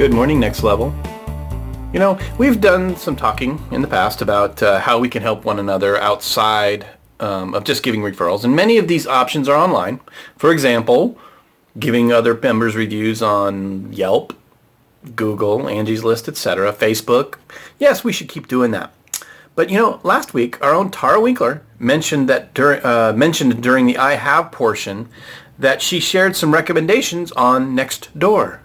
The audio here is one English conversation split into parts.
Good morning, Next Level. You know, we've done some talking in the past about how we can help one another outside of just giving referrals, and many of these options are online. For example, giving other members reviews on Yelp, Google, Angie's List, etc., Facebook. Yes, we should keep doing that. But you know, last week our own Tara Winkler mentioned that during the I Have portion that she shared some recommendations on NextDoor.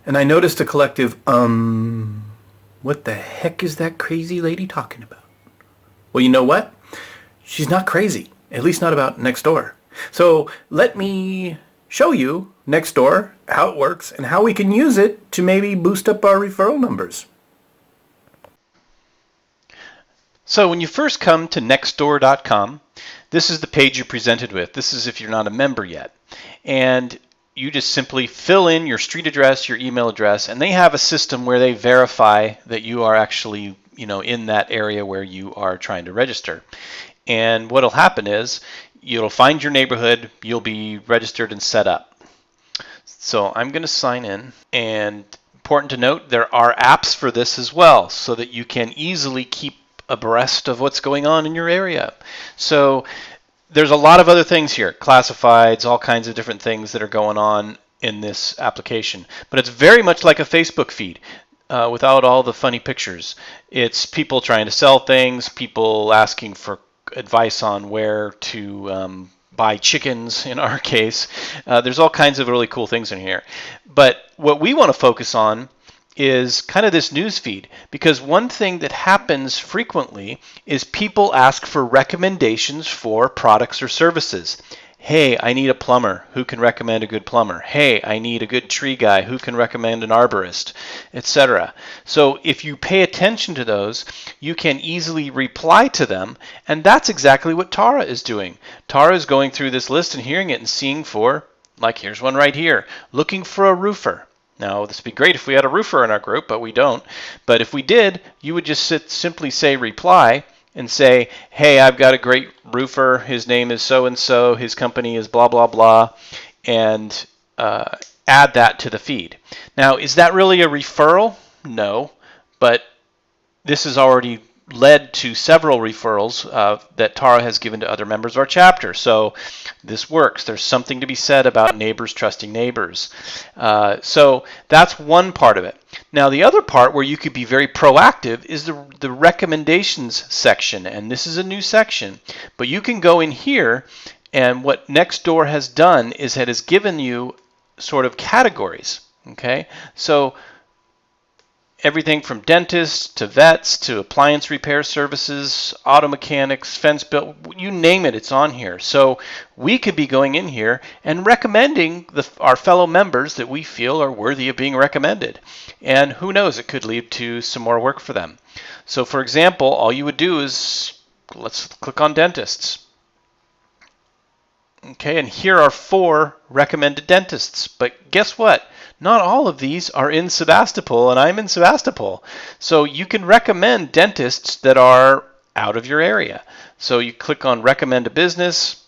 And I noticed a collective, what the heck is that crazy lady talking about? Well, you know what? She's not crazy, at least not about NextDoor. So let me show you NextDoor, how it works, and how we can use it to maybe boost up our referral numbers. So when you first come to nextdoor.com, this is the page you're presented with. This is if you're not a member yet. And you just simply fill in your street address, your email address, and they have a system where they verify that you are actually, in that area where you are trying to register. And what'll happen is you'll find your neighborhood, you'll be registered and set up. So I'm going to sign in, and important to note, there are apps for this as well, so that you can easily keep abreast of what's going on in your area. So there's a lot of other things here, classifieds, all kinds of different things that are going on in this application. But it's very much like a Facebook feed without all the funny pictures. It's people trying to sell things, people asking for advice on where to buy chickens, in our case. There's all kinds of really cool things in here. But what we want to focus on is kind of this news feed, because one thing that happens frequently is people ask for recommendations for products or services. Hey, I need a plumber. Who can recommend a good plumber? Hey, I need a good tree guy. Who can recommend an arborist, etc. So if you pay attention to those, you can easily reply to them, and that's exactly what Tara is doing. Tara is going through this list and hearing it and seeing for, like here's one right here, looking for a roofer. Now, this would be great if we had a roofer in our group, but we don't. But if we did, you would just simply say reply and say, hey, I've got a great roofer. His name is so-and-so. His company is blah, blah, blah. And add that to the feed. Now, is that really a referral? No. But this has already led to several referrals that Tara has given to other members of our chapter. So this works. There's something to be said about neighbors trusting neighbors. So that's one part of it. Now the other part where you could be very proactive is the recommendations section. And this is a new section. But you can go in here, and what NextDoor has done is it has given you sort of categories. Okay, so everything from dentists to vets to appliance repair services, auto mechanics, fence build, you name it, it's on here. So we could be going in here and recommending our fellow members that we feel are worthy of being recommended. And who knows, it could lead to some more work for them. So for example, all you would do is, let's click on dentists. Okay, and here are 4 recommended dentists. But guess what? Not all of these are in Sebastopol, and I'm in Sebastopol. So you can recommend dentists that are out of your area. So you click on Recommend a Business.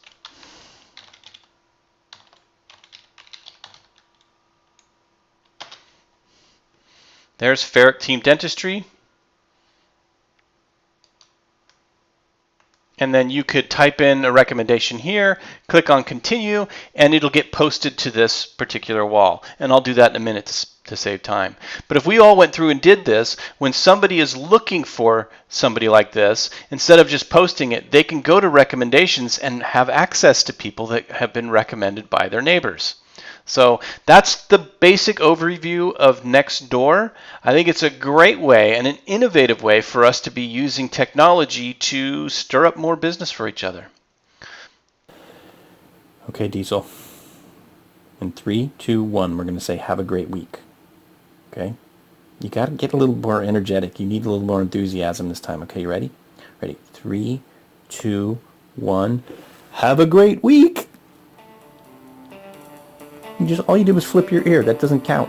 There's Ferric Team Dentistry. And then you could type in a recommendation here, click on continue, and it'll get posted to this particular wall. And I'll do that in a minute to save time. But if we all went through and did this, when somebody is looking for somebody like this, instead of just posting it, they can go to recommendations and have access to people that have been recommended by their neighbors. So that's the basic overview of NextDoor. I think it's a great way and an innovative way for us to be using technology to stir up more business for each other. Okay, Diesel. In 3, 2, 1, we're going to say have a great week. Okay? You got to get a little more energetic. You need a little more enthusiasm this time. Okay, you ready? Ready. 3, 2, 1. Have a great week. All you did was flip your ear. That doesn't count.